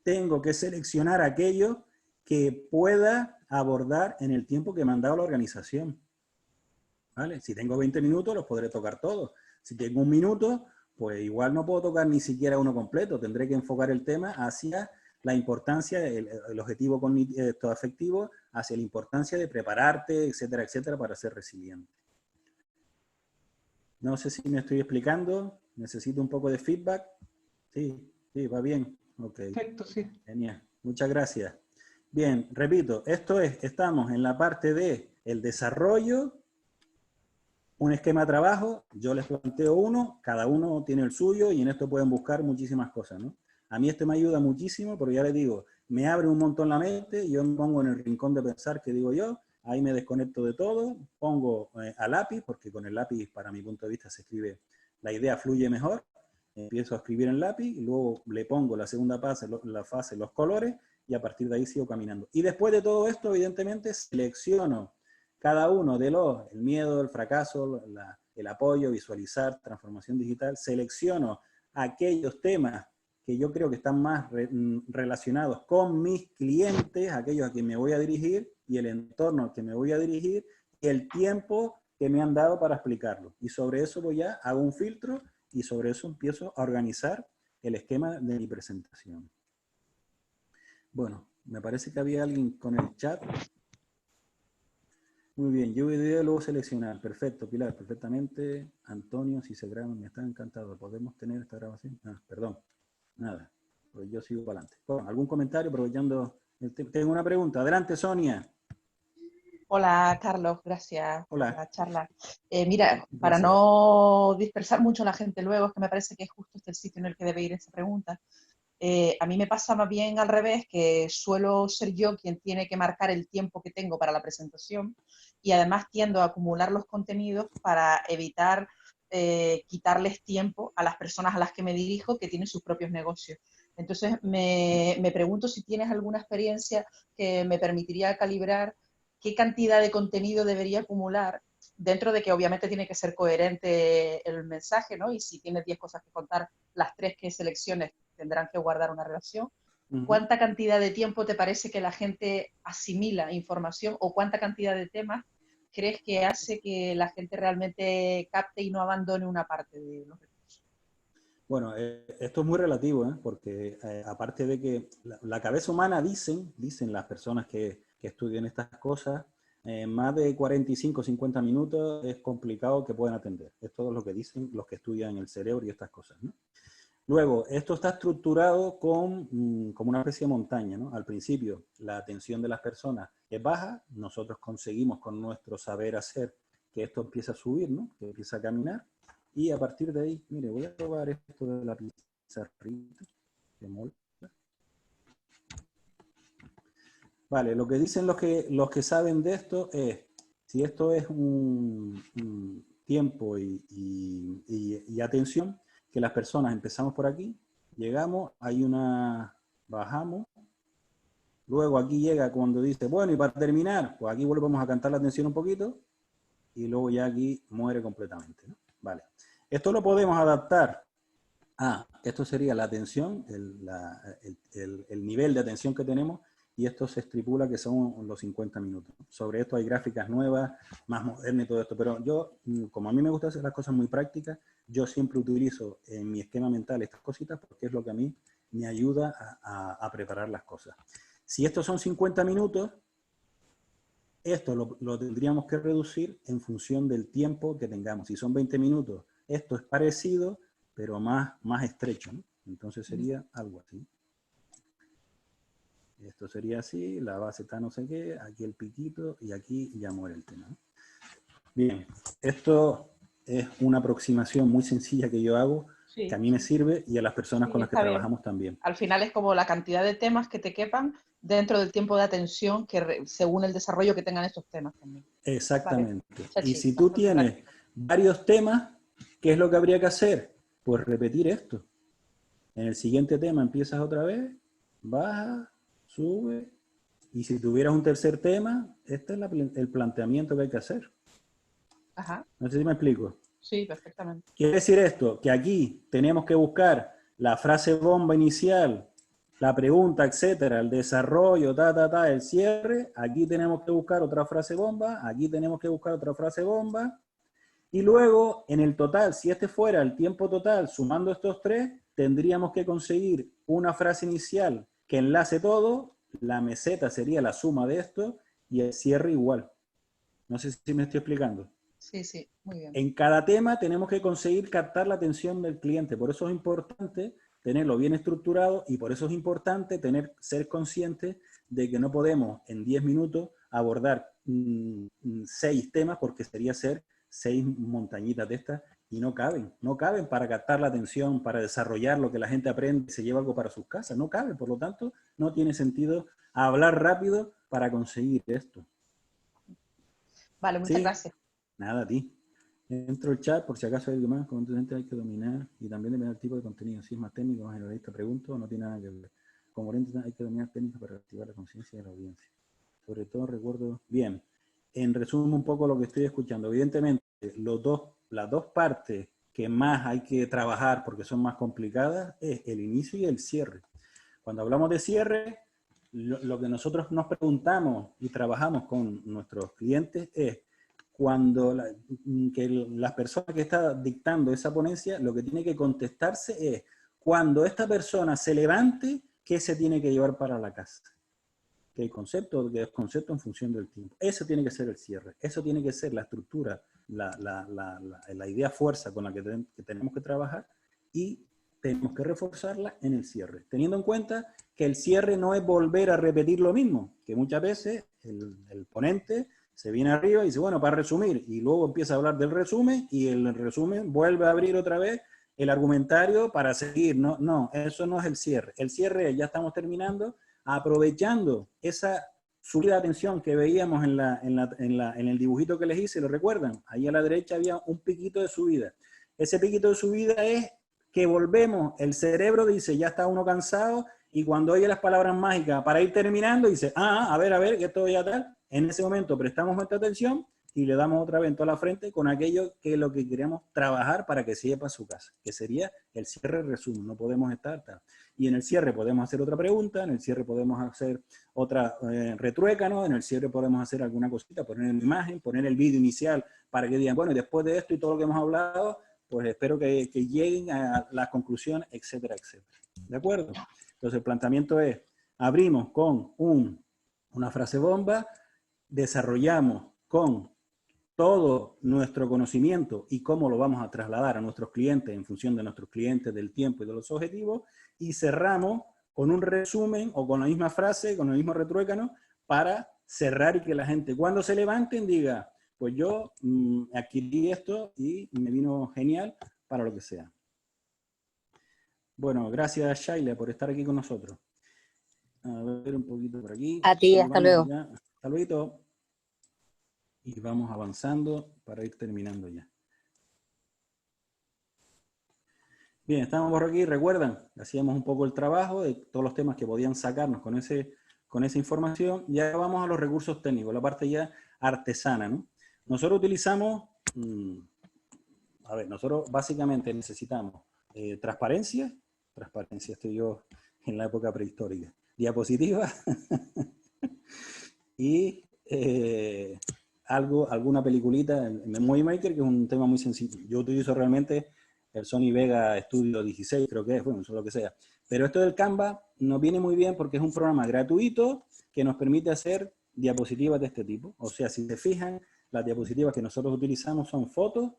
tengo que seleccionar aquellos que pueda abordar en el tiempo que me ha dado la organización. ¿Vale? Si tengo 20 minutos, los podré tocar todos. Si tengo 1 minuto, pues igual no puedo tocar ni siquiera uno completo. Tendré que enfocar el tema hacia la importancia, el objetivo afectivo, hacia la importancia de prepararte, etcétera, etcétera, para ser resiliente. No sé si me estoy explicando. Necesito un poco de feedback. Sí, sí, va bien. Ok. Perfecto, sí. Genial. Muchas gracias. Bien, repito, estamos en la parte de el desarrollo, un esquema de trabajo, yo les planteo uno, cada uno tiene el suyo y en esto pueden buscar muchísimas cosas, ¿no? A mí esto me ayuda muchísimo porque ya les digo, me abre un montón la mente, yo me pongo en el rincón de pensar que digo yo, ahí me desconecto de todo, pongo a lápiz, porque con el lápiz, para mi punto de vista, se escribe, la idea fluye mejor, empiezo a escribir en lápiz y luego le pongo la segunda fase, los colores, y a partir de ahí sigo caminando. Y después de todo esto, evidentemente, selecciono cada uno de el miedo, el fracaso, el apoyo, visualizar, transformación digital, selecciono aquellos temas que yo creo que están más relacionados con mis clientes, aquellos a quienes me voy a dirigir, y el entorno al que me voy a dirigir, y el tiempo que me han dado para explicarlo. Y sobre eso hago un filtro, y sobre eso empiezo a organizar el esquema de mi presentación. Bueno, me parece que había alguien con el chat. Muy bien, yo voy a luego seleccionar. Perfecto, Pilar, perfectamente. Antonio, si se graban, me está encantado. ¿Podemos tener esta grabación? Ah, perdón. Nada, pues yo sigo para adelante. Bueno, ¿algún comentario aprovechando el tema? Tengo una pregunta. Adelante, Sonia. Hola, Carlos, gracias Hola. por la charla. Mira, para no dispersar mucho a la gente luego, es que me parece que es justo este el sitio en el que debe ir esa pregunta. A mí me pasa más bien al revés, que suelo ser yo quien tiene que marcar el tiempo que tengo para la presentación y además tiendo a acumular los contenidos para evitar quitarles tiempo a las personas a las que me dirijo que tienen sus propios negocios. Entonces me pregunto si tienes alguna experiencia que me permitiría calibrar qué cantidad de contenido debería acumular, dentro de que obviamente tiene que ser coherente el mensaje, ¿no? Y si tienes 10 cosas que contar, las 3 que selecciones tendrán que guardar una relación. ¿Cuánta cantidad de tiempo te parece que la gente asimila información o cuánta cantidad de temas crees que hace que la gente realmente capte y no abandone una parte de los recursos? Bueno, esto es muy relativo, porque aparte de que la cabeza humana dicen las personas que estudian estas cosas, más de 45 o 50 minutos es complicado que puedan atender. Es todo lo que dicen los que estudian el cerebro y estas cosas, ¿no? Luego, esto está estructurado como una especie de montaña, ¿no? Al principio, la atención de las personas es baja, nosotros conseguimos con nuestro saber hacer que esto empiece a subir, ¿no? Que empiece a caminar, Y a partir de ahí, mire, voy a probar esto de la pizarrita. Que mola. Vale, lo que dicen los que saben de esto es, si esto es un tiempo y atención, que las personas empezamos por aquí, llegamos, hay una, bajamos, luego aquí llega cuando dice, bueno, y para terminar, pues aquí volvemos a cantar la atención un poquito, y luego ya aquí muere completamente, ¿no? Vale. Esto lo podemos adaptar a, esto sería la atención, el nivel de atención que tenemos, y esto se estipula que son los 50 minutos. Sobre esto hay gráficas nuevas, más modernas y todo esto, pero yo, como a mí me gusta hacer las cosas muy prácticas, yo siempre utilizo en mi esquema mental estas cositas porque es lo que a mí me ayuda a preparar las cosas. Si estos son 50 minutos, esto lo tendríamos que reducir en función del tiempo que tengamos. Si son 20 minutos, esto es parecido, pero más estrecho, ¿no? Entonces sería algo así. Esto sería así, la base está no sé qué, aquí el piquito y aquí ya muere el tema, ¿no? Bien, esto es una aproximación muy sencilla que yo hago, Sí, que a mí me sirve y a las personas sí, con las que está bien. trabajamos también. Al final es como la cantidad de temas que te quepan dentro del tiempo de atención según el desarrollo que tengan estos temas también. Exactamente. Vale. Y si tú tienes varios temas, ¿qué es lo que habría que hacer? Pues repetir esto. En el siguiente tema empiezas otra vez, baja, sube, y si tuvieras un tercer tema, este es el planteamiento que hay que hacer. Ajá. No sé si me explico. Sí, perfectamente. Quiere decir esto, que aquí tenemos que buscar la frase bomba inicial, la pregunta, etcétera, el desarrollo, el cierre. Aquí tenemos que buscar otra frase bomba, aquí tenemos que buscar otra frase bomba. Y luego, en el total, si este fuera el tiempo total, sumando estos tres, tendríamos que conseguir una frase inicial que enlace todo, la meseta sería la suma de esto, y el cierre igual. No sé si me estoy explicando. Sí, sí, muy bien. En cada tema tenemos que conseguir captar la atención del cliente. Por eso es importante tenerlo bien estructurado y por eso es importante ser conscientes de que no podemos en 10 minutos abordar 6 temas porque sería ser 6 montañitas de estas y no caben para captar la atención, para desarrollar lo que la gente aprende y se lleva algo para sus casas. No cabe, por lo tanto, no tiene sentido hablar rápido para conseguir esto. Vale, muchas gracias. Nada, a ti. Entro el chat por si acaso hay algo más. Como hay que dominar y también depende del tipo de contenido. Si es más técnico, más generalista, pregunto, no tiene nada que ver. Como oriente hay que dominar técnicas para activar la conciencia de la audiencia. Sobre todo recuerdo... Bien, en resumen un poco lo que estoy escuchando. Evidentemente, las dos partes que más hay que trabajar porque son más complicadas es el inicio y el cierre. Cuando hablamos de cierre, lo que nosotros nos preguntamos y trabajamos con nuestros clientes es cuando las personas que está dictando esa ponencia, lo que tiene que contestarse es, cuando esta persona se levante, ¿qué se tiene que llevar para la casa? ¿Qué concepto o desconcepto en función del tiempo? Eso tiene que ser el cierre, eso tiene que ser la estructura, la idea fuerza con la que tenemos que trabajar y tenemos que reforzarla en el cierre, teniendo en cuenta que el cierre no es volver a repetir lo mismo, que muchas veces el ponente se viene arriba y dice, bueno, para resumir, y luego empieza a hablar del resumen, y el resumen vuelve a abrir otra vez el argumentario para seguir. No, eso no es el cierre. El cierre es, ya estamos terminando, aprovechando esa subida de atención que veíamos en el dibujito que les hice, ¿lo recuerdan? Ahí a la derecha había un piquito de subida. Ese piquito de subida es que volvemos, el cerebro dice, ya está uno cansado, y cuando oye las palabras mágicas para ir terminando, dice, a ver, que esto ya tal. En ese momento prestamos nuestra atención y le damos otra vez en toda la frente con aquello que es lo que queremos trabajar para que se lleve a su casa, que sería el cierre resumen. No podemos estar tal. Y en el cierre podemos hacer otra pregunta, en el cierre podemos hacer otra retruécano, en el cierre podemos hacer alguna cosita, poner una imagen, poner el vídeo inicial para que digan, bueno, y después de esto y todo lo que hemos hablado, pues espero que lleguen a las conclusiones, etcétera, etcétera. ¿De acuerdo? Entonces el planteamiento es, abrimos con una frase bomba, desarrollamos con todo nuestro conocimiento y cómo lo vamos a trasladar a nuestros clientes en función de nuestros clientes, del tiempo y de los objetivos, y cerramos con un resumen o con la misma frase, con el mismo retruécano, para cerrar y que la gente cuando se levanten diga, pues yo adquirí esto y me vino genial para lo que sea. Bueno, gracias Shaila por estar aquí con nosotros. A ver un poquito por aquí. A ti, Sí, hasta vamos luego. ya. Hasta luego. Y vamos avanzando para ir terminando ya. Bien, estamos por aquí, recuerdan, hacíamos un poco el trabajo de todos los temas que podían sacarnos con esa información. Ya vamos a los recursos técnicos, la parte ya artesana, ¿no? Nosotros utilizamos, nosotros básicamente necesitamos transparencia, estoy yo en la época prehistórica, diapositiva y alguna peliculita en Memory Maker, que es un tema muy sencillo. Yo utilizo realmente el Sony Vega Studio 16, creo que es, bueno, eso es lo que sea. Pero esto del Canva nos viene muy bien porque es un programa gratuito que nos permite hacer diapositivas de este tipo. O sea, si se fijan, las diapositivas que nosotros utilizamos son fotos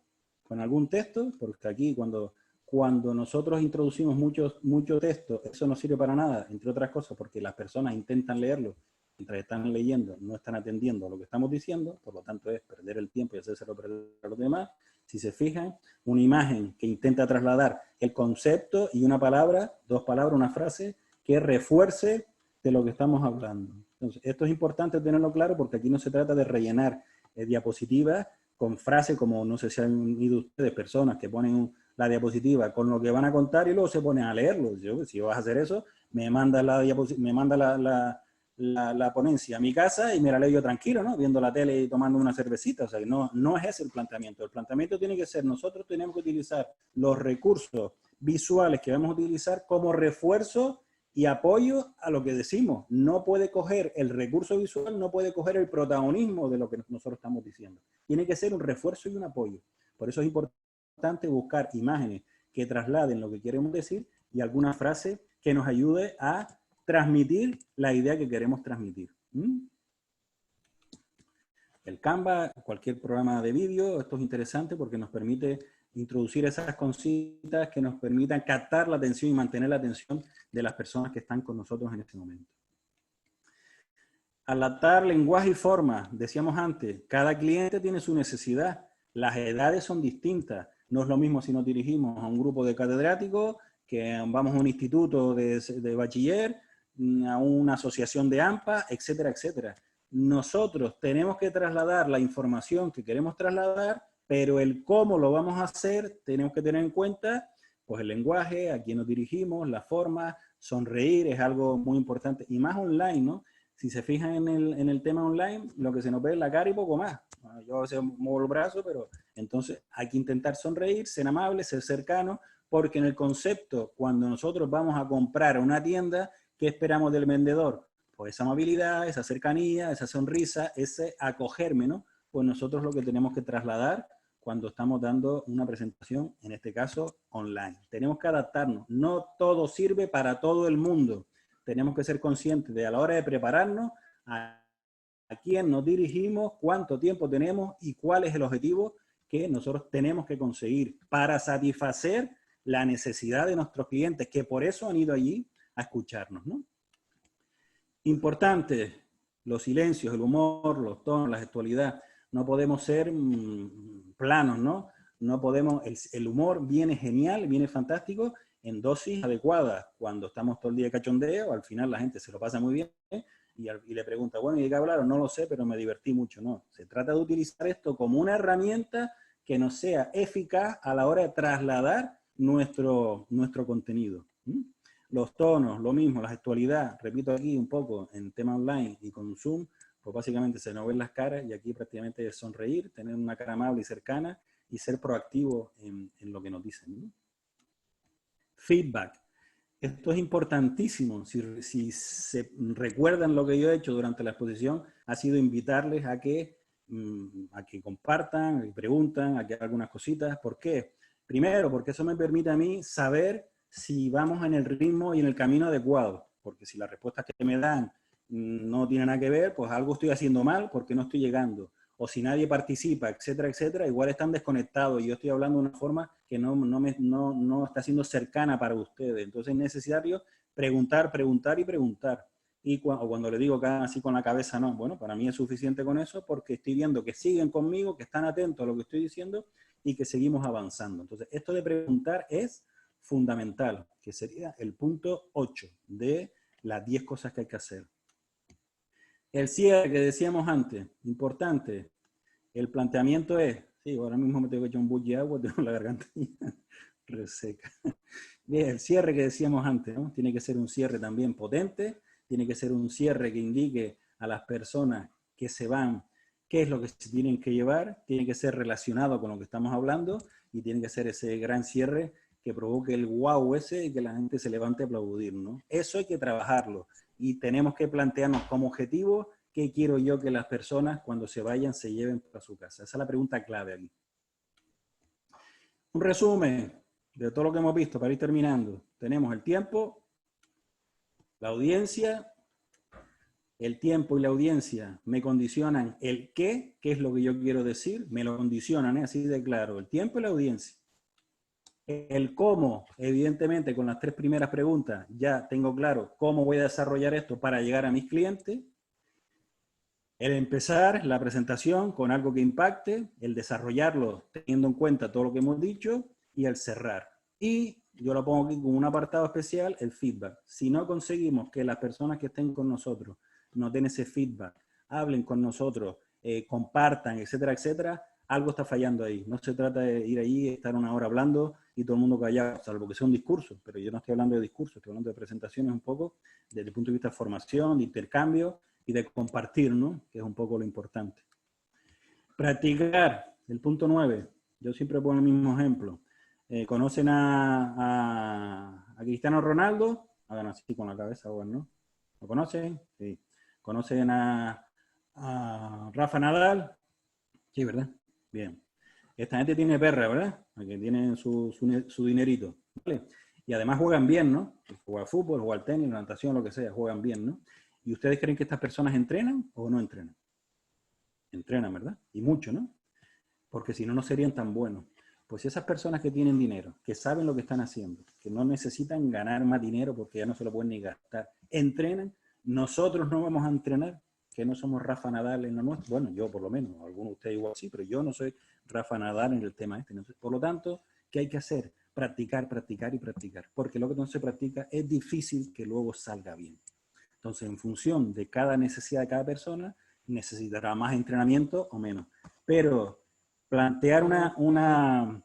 con algún texto, porque aquí cuando nosotros introducimos mucho texto, eso no sirve para nada, entre otras cosas, porque las personas intentan leerlo, mientras están leyendo, no están atendiendo a lo que estamos diciendo, por lo tanto es perder el tiempo y hacérselo perder a los demás. Si se fijan, una imagen que intenta trasladar el concepto y una palabra, dos palabras, una frase, que refuerce de lo que estamos hablando. Entonces, esto es importante tenerlo claro porque aquí no se trata de rellenar diapositivas con frases como, no sé si han ido ustedes, personas que ponen la diapositiva con lo que van a contar y luego se ponen a leerlo. Si vas a hacer eso, me manda la ponencia a mi casa y me la leo yo tranquilo, ¿no? Viendo la tele y tomando una cervecita. O sea, no es ese el planteamiento. El planteamiento tiene que ser, nosotros tenemos que utilizar los recursos visuales que vamos a utilizar como refuerzo y apoyo a lo que decimos. No puede coger el recurso visual, no puede coger el protagonismo de lo que nosotros estamos diciendo. Tiene que ser un refuerzo y un apoyo. Por eso es importante buscar imágenes que trasladen lo que queremos decir y alguna frase que nos ayude a transmitir la idea que queremos transmitir. El Canva, cualquier programa de vídeo, esto es interesante porque nos permite introducir esas cositas que nos permitan captar la atención y mantener la atención de las personas que están con nosotros en este momento. Adaptar lenguaje y forma, decíamos antes, cada cliente tiene su necesidad, las edades son distintas, no es lo mismo si nos dirigimos a un grupo de catedráticos, que vamos a un instituto de bachiller, a una asociación de AMPA, etcétera, etcétera. Nosotros tenemos que trasladar la información que queremos trasladar, pero el cómo lo vamos a hacer, tenemos que tener en cuenta pues el lenguaje, a quién nos dirigimos, la forma, sonreír es algo muy importante, y más online, ¿no? Si se fijan en el tema online, lo que se nos ve es la cara y poco más. Yo a veces muevo el brazo, pero entonces hay que intentar sonreír, ser amable, ser cercano, porque en el concepto, cuando nosotros vamos a comprar a una tienda, ¿qué esperamos del vendedor? Pues esa amabilidad, esa cercanía, esa sonrisa, ese acogerme, ¿no? Pues nosotros lo que tenemos que trasladar cuando estamos dando una presentación, en este caso online. Tenemos que adaptarnos. No todo sirve para todo el mundo. Tenemos que ser conscientes de a la hora de prepararnos a quién nos dirigimos, cuánto tiempo tenemos y cuál es el objetivo que nosotros tenemos que conseguir para satisfacer la necesidad de nuestros clientes, que por eso han ido allí a escucharnos, ¿no? Importante, los silencios, el humor, los tonos, la gestualidad. No podemos ser planos, ¿no? No podemos, el humor viene genial, viene fantástico en dosis adecuadas. Cuando estamos todo el día de cachondeo, al final la gente se lo pasa muy bien y le pregunta, bueno, ¿y de qué hablaron? No lo sé, pero me divertí mucho. No, se trata de utilizar esto como una herramienta que nos sea eficaz a la hora de trasladar nuestro contenido. Los tonos, lo mismo, la gestualidad, repito aquí un poco en tema online y con Zoom, pues básicamente se nos ven las caras y aquí prácticamente es sonreír, tener una cara amable y cercana y ser proactivo en lo que nos dicen, ¿no? Feedback. Esto es importantísimo. Si se recuerdan lo que yo he hecho durante la exposición, ha sido invitarles a que compartan, a que preguntan, a que hagan algunas cositas. ¿Por qué? Primero, porque eso me permite a mí saber si vamos en el ritmo y en el camino adecuado. Porque si las respuestas que me dan no tienen nada que ver, pues algo estoy haciendo mal porque no estoy llegando. O si nadie participa, etcétera, etcétera, igual están desconectados y yo estoy hablando de una forma que no está siendo cercana para ustedes. Entonces es necesario preguntar, preguntar y preguntar. y cuando le digo que hagan así con la cabeza, no. Bueno, para mí es suficiente con eso porque estoy viendo que siguen conmigo, que están atentos a lo que estoy diciendo y que seguimos avanzando. Entonces, esto de preguntar es fundamental, que sería el punto 8 de las 10 cosas que hay que hacer. El cierre que decíamos antes, importante. El planteamiento es, sí, ahora mismo me tengo que echar un buche de agua, tengo la garganta reseca. Bien, el cierre que decíamos antes, ¿no? Tiene que ser un cierre también potente, tiene que ser un cierre que indique a las personas que se van qué es lo que se tienen que llevar, tiene que ser relacionado con lo que estamos hablando y tiene que ser ese gran cierre que provoque el wow ese y que la gente se levante a aplaudir, ¿no? Eso hay que trabajarlo y tenemos que plantearnos como objetivo qué quiero yo que las personas cuando se vayan se lleven para su casa. Esa es la pregunta clave aquí. Un resumen de todo lo que hemos visto para ir terminando. Tenemos el tiempo, la audiencia. El tiempo y la audiencia me condicionan el qué es lo que yo quiero decir, me lo condicionan, así de claro, el tiempo y la audiencia. El cómo, evidentemente, con las 3 primeras preguntas, ya tengo claro cómo voy a desarrollar esto para llegar a mis clientes. El empezar la presentación con algo que impacte, el desarrollarlo teniendo en cuenta todo lo que hemos dicho y el cerrar. Y yo lo pongo aquí como un apartado especial, el feedback. Si no conseguimos que las personas que estén con nosotros nos den ese feedback, hablen con nosotros, compartan, etcétera, etcétera, algo está fallando ahí. No se trata de ir ahí, estar una hora hablando y todo el mundo callado, salvo que sea un discurso, pero yo no estoy hablando de discurso, estoy hablando de presentaciones un poco desde el punto de vista de formación, de intercambio y de compartir, ¿no? Que es un poco lo importante. Practicar, el punto 9, yo siempre pongo el mismo ejemplo. ¿Conocen a Cristiano Ronaldo? Hagan así con la cabeza, bueno, ¿no? ¿Lo conocen? Sí. ¿Conocen a Rafa Nadal? Sí, ¿verdad? Bien. Esta gente tiene perra, ¿verdad? Porque tienen su dinerito, ¿vale? Y además juegan bien, ¿no? Juegan fútbol, juegan tenis, natación, lo que sea, juegan bien, ¿no? ¿Y ustedes creen que estas personas entrenan o no entrenan? Entrenan, ¿verdad? Y mucho, ¿no? Porque si no, no serían tan buenos. Pues esas personas que tienen dinero, que saben lo que están haciendo, que no necesitan ganar más dinero porque ya no se lo pueden ni gastar, entrenan, nosotros no vamos a entrenar, que no somos Rafa Nadal en lo nuestro. Bueno, yo por lo menos, algunos de ustedes igual sí, pero yo no soy Rafa Nadal en el tema este. Entonces, por lo tanto, ¿qué hay que hacer? Practicar, practicar y practicar. Porque lo que no se practica es difícil que luego salga bien. Entonces, en función de cada necesidad de cada persona, necesitará más entrenamiento o menos. Pero plantear una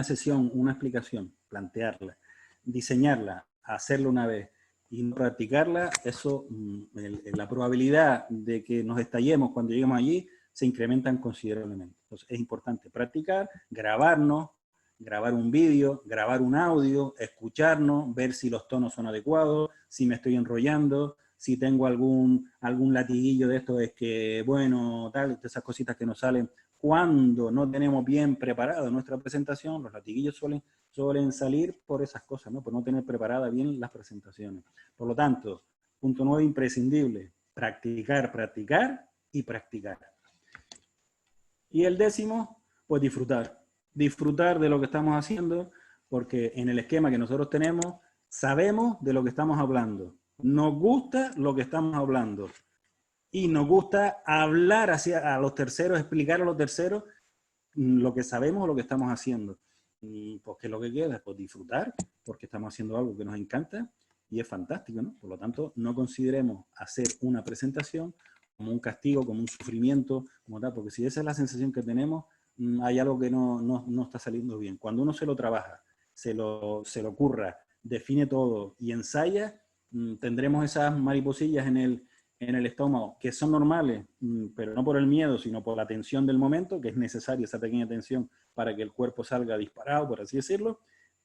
sesión, una explicación, plantearla, diseñarla, hacerla una vez y no practicarla, eso, la probabilidad de que nos estallemos cuando lleguemos allí se incrementan considerablemente. Entonces es importante practicar, grabarnos, grabar un vídeo, grabar un audio, escucharnos, ver si los tonos son adecuados, si me estoy enrollando, si tengo algún latiguillo de esto, es que, bueno, tal, esas cositas que nos salen cuando no tenemos bien preparada nuestra presentación, los latiguillos suelen salir por esas cosas, ¿no? Por no tener preparadas bien las presentaciones. Por lo tanto, punto 9 imprescindible, practicar, practicar y practicar. Y el 10º, pues disfrutar. Disfrutar de lo que estamos haciendo, porque en el esquema que nosotros tenemos, sabemos de lo que estamos hablando. Nos gusta lo que estamos hablando. Y nos gusta hablar a los terceros, explicar a los terceros lo que sabemos o lo que estamos haciendo. Y pues, ¿qué es lo que queda? Pues disfrutar, porque estamos haciendo algo que nos encanta y es fantástico, ¿no? Por lo tanto, no consideremos hacer una presentación como un castigo, como un sufrimiento, como tal, porque si esa es la sensación que tenemos, hay algo que no está saliendo bien. Cuando uno se lo trabaja, se lo curra, define todo y ensaya, tendremos esas mariposillas en el estómago, que son normales, pero no por el miedo, sino por la tensión del momento, que es necesaria esa pequeña tensión para que el cuerpo salga disparado, por así decirlo,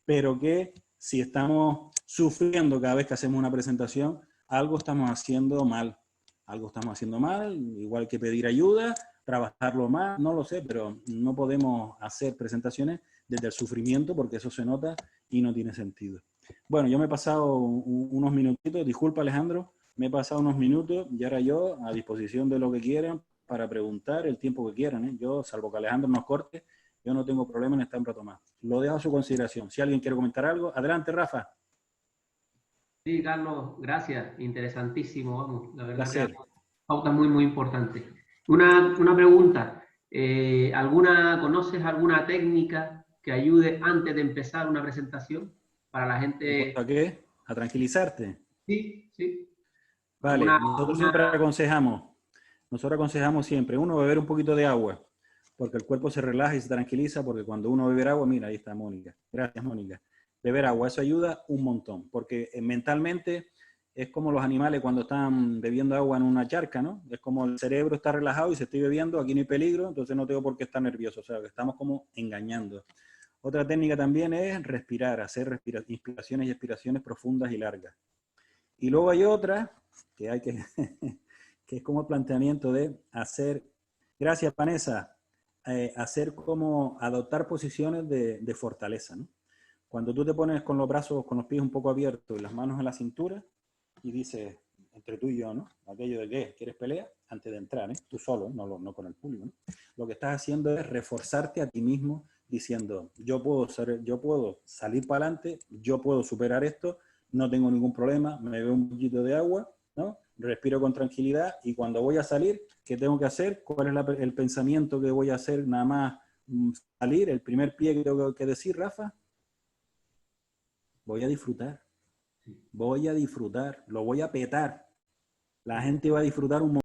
pero que si estamos sufriendo cada vez que hacemos una presentación, algo estamos haciendo mal. Algo estamos haciendo mal, igual que pedir ayuda, trabajarlo más, no lo sé, pero no podemos hacer presentaciones desde el sufrimiento porque eso se nota y no tiene sentido. Bueno, yo me he pasado unos minutitos, disculpa Alejandro, me he pasado unos minutos y ahora yo a disposición de lo que quieran para preguntar el tiempo que quieran, ¿eh? Yo, salvo que Alejandro nos corte, yo no tengo problema en estar un rato más. Lo dejo a su consideración. Si alguien quiere comentar algo, adelante Rafa. Sí, Carlos, gracias. Interesantísimo, vamos. La verdad Placer. que pautas muy, muy importantes. Una pregunta. ¿Conoces alguna técnica que ayude antes de empezar una presentación para la ¿En gente? cuanto a qué? ¿A tranquilizarte? Sí, sí. Vale, nosotros siempre aconsejamos siempre, uno, beber un poquito de agua, porque el cuerpo se relaja y se tranquiliza, porque cuando uno bebe agua, mira, ahí está Mónica. Gracias, Mónica. Beber agua, eso ayuda un montón, porque mentalmente es como los animales cuando están bebiendo agua en una charca, ¿no? Es como el cerebro está relajado y se estoy bebiendo, aquí no hay peligro, entonces no tengo por qué estar nervioso, o sea, que estamos como engañando. Otra técnica también es respirar, hacer inspiraciones y expiraciones profundas y largas. Y luego hay otra que hay que, que es como el planteamiento de hacer, gracias Vanessa, hacer como adoptar posiciones de fortaleza, ¿no? Cuando tú te pones con los brazos, con los pies un poco abiertos y las manos en la cintura y dices, entre tú y yo, ¿no? Aquello de que quieres pelea antes de entrar, ¿eh? Tú solo, no con el público, ¿no? Lo que estás haciendo es reforzarte a ti mismo diciendo, yo puedo salir para adelante, yo puedo superar esto, no tengo ningún problema, me bebo un poquito de agua, ¿no? Respiro con tranquilidad y cuando voy a salir, ¿qué tengo que hacer? ¿Cuál es el pensamiento que voy a hacer nada más salir? El primer pie que tengo que decir, Rafa, voy a disfrutar, lo voy a petar. La gente va a disfrutar un montón.